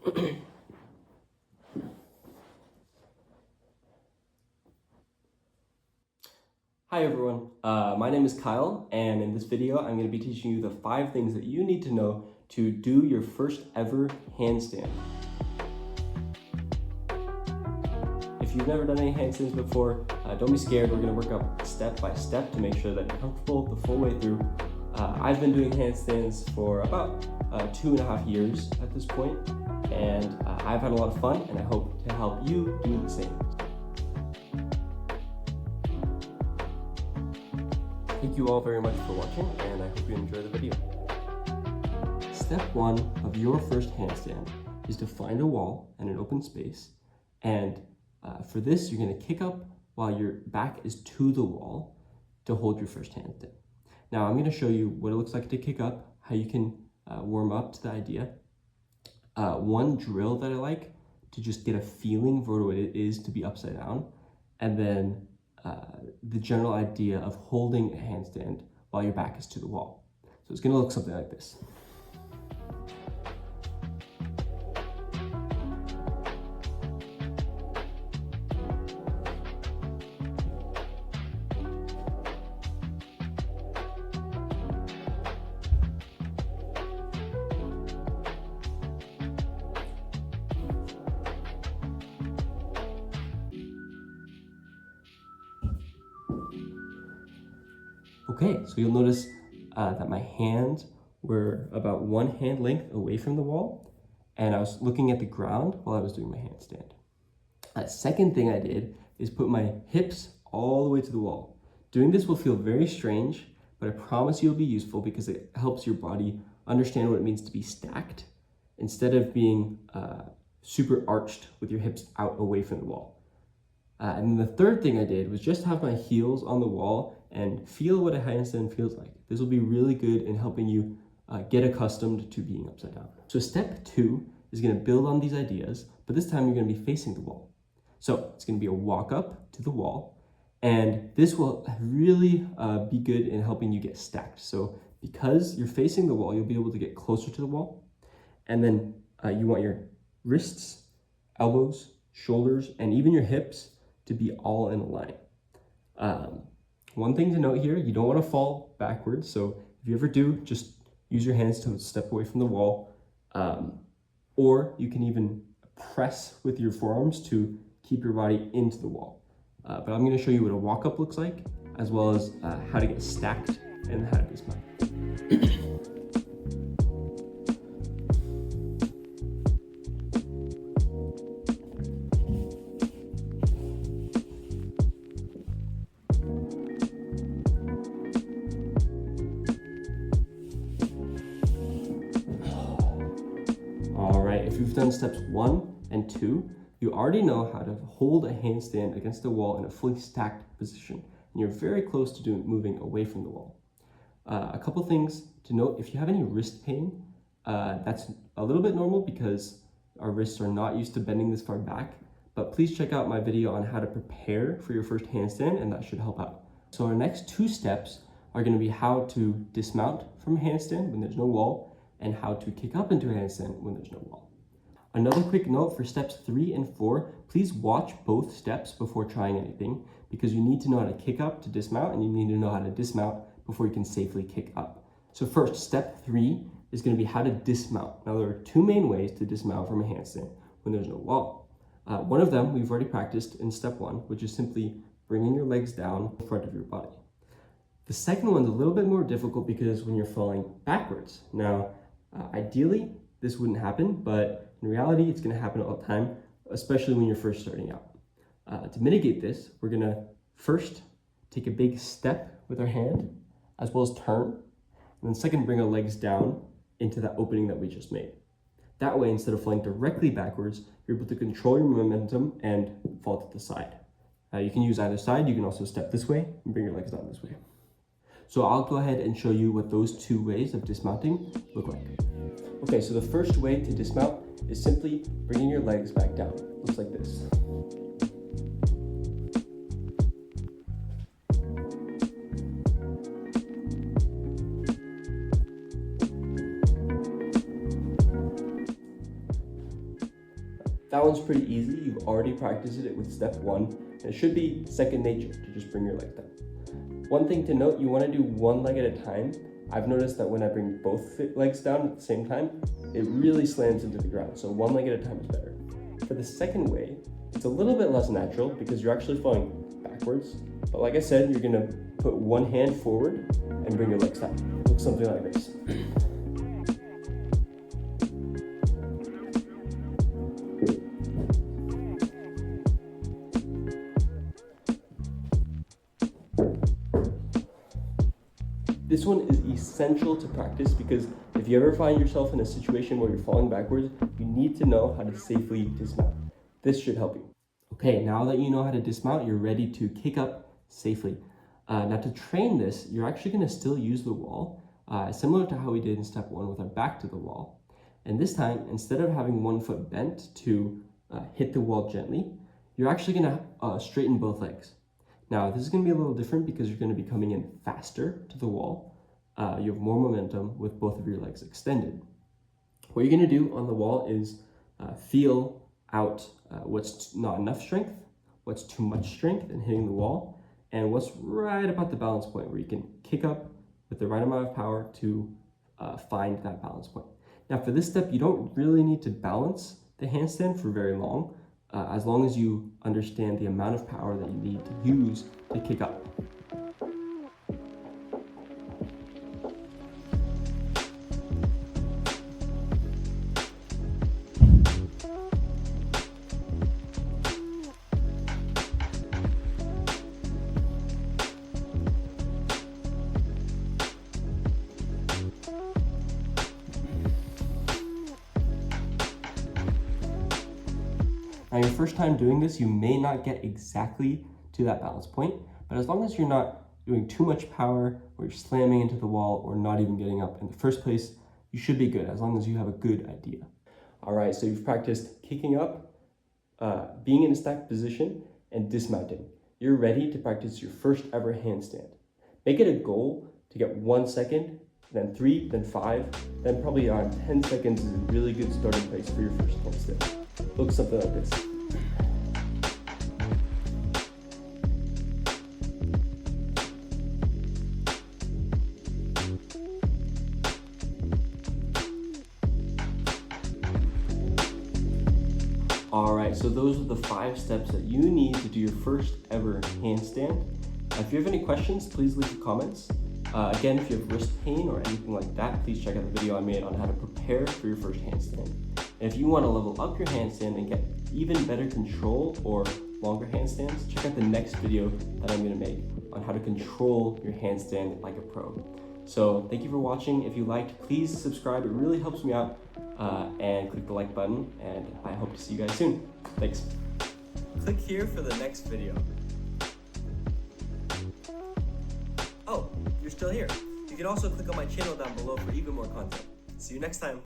Hi everyone, my name is Kyle, and in this video I'm going to be teaching you the 5 things that you need to know to do your first ever handstand. If you've never done any handstands before, don't be scared. We're going to work up step by step to make sure that you're comfortable the full way through. I've been doing handstands for about 2.5 years at this point, and I've had a lot of fun, and I hope to help you do the same. Thank you all very much for watching, and I hope you enjoy the video. Step 1 of your first handstand is to find a wall and an open space, and for this you're going to kick up while your back is to the wall to hold your first handstand. Now I'm going to show you what it looks like to kick up, how you can warm up to the idea. One drill that I like to just get a feeling for what it is to be upside down, and then the general idea of holding a handstand while your back is to the wall. So it's going to look something like this. Okay, so you'll notice that my hands were about 1 hand length away from the wall, and I was looking at the ground while I was doing my handstand. Second thing I did is put my hips all the way to the wall. Doing this will feel very strange, but I promise you it'll be useful because it helps your body understand what it means to be stacked instead of being super arched with your hips out away from the wall. And then the third thing I did was just have my heels on the wall and feel what a handstand feels like. This will be really good in helping you get accustomed to being upside down. So step 2 is going to build on these ideas, but this time you're going to be facing the wall. So it's going to be a walk up to the wall, and this will really be good in helping you get stacked. So because you're facing the wall, you'll be able to get closer to the wall, and then you want your wrists, elbows, shoulders, and even your hips to be all in a line. One thing to note here, you don't want to fall backwards, so if you ever do, just use your hands to step away from the wall, or you can even press with your forearms to keep your body into the wall. But I'm going to show you what a walk-up looks like, as well as how to get stacked and how to dismount. If you've done steps 1 and 2, you already know how to hold a handstand against the wall in a fully stacked position, and you're very close to moving away from the wall. A couple things to note: if you have any wrist pain, that's a little bit normal because our wrists are not used to bending this far back, but please check out my video on how to prepare for your first handstand, and that should help out. So our next 2 steps are going to be how to dismount from a handstand when there's no wall, and how to kick up into a handstand when there's no wall. Another quick note for steps 3 and 4, please watch both steps before trying anything, because you need to know how to kick up to dismount, and you need to know how to dismount before you can safely kick up. So first, step 3 is going to be how to dismount. Now there are 2 main ways to dismount from a handstand when there's no wall. One of them we've already practiced in step 1, which is simply bringing your legs down in front of your body. The second one's a little bit more difficult because when you're falling backwards. Now, ideally, this wouldn't happen, but in reality, it's going to happen all the time, especially when you're first starting out. To mitigate this, we're going to first take a big step with our hand, as well as turn, and then second, bring our legs down into that opening that we just made. That way, instead of falling directly backwards, you're able to control your momentum and fall to the side. You can use either side. You can also step this way and bring your legs down this way. So I'll go ahead and show you what those 2 ways of dismounting look like. Okay, so the first way to dismount is simply bringing your legs back down. Looks like this. That one's pretty easy. You've already practiced it with step 1, and it should be second nature to just bring your legs down. One thing to note, you want to do one leg at a time. I've noticed that when I bring both legs down at the same time, it really slams into the ground. So one leg at a time is better. For the second way, it's a little bit less natural because you're actually falling backwards. But like I said, you're gonna put one hand forward and bring your legs down. It looks something like this. This one is essential to practice because if you ever find yourself in a situation where you're falling backwards, you need to know how to safely dismount. This should help you. Okay, now that you know how to dismount, you're ready to kick up safely. Now to train this, you're actually going to still use the wall, similar to how we did in step 1 with our back to the wall. And this time, instead of having one foot bent to hit the wall gently, you're actually going to straighten both legs. Now, this is going to be a little different because you're going to be coming in faster to the wall. You have more momentum with both of your legs extended. What you're going to do on the wall is feel out what's not enough strength, what's too much strength in hitting the wall, and what's right about the balance point where you can kick up with the right amount of power to find that balance point. Now, for this step, you don't really need to balance the handstand for very long, as long as you understand the amount of power that you need to use to kick up. Now, your first time doing this, you may not get exactly to that balance point, but as long as you're not doing too much power or you're slamming into the wall or not even getting up in the first place, you should be good as long as you have a good idea. All right, so you've practiced kicking up, being in a stacked position, and dismounting. You're ready to practice your first ever handstand. Make it a goal to get 1 second, then 3, then 5, then probably around 10 seconds is a really good starting place for your first handstand. Looks something like this. All right, so those are the 5 steps that you need to do your first ever handstand. If you have any questions, please leave the comments. Again, if you have wrist pain or anything like that, please check out the video I made on how to prepare for your first handstand. And if you want to level up your handstand and get even better control or longer handstands, check out the next video that I'm going to make on how to control your handstand like a pro. So thank you for watching. If you liked, please subscribe. It really helps me out. And click the like button, and I hope to see you guys soon. Thanks. Click here for the next video. Oh, you're still here. You can also click on my channel down below for even more content. See you next time.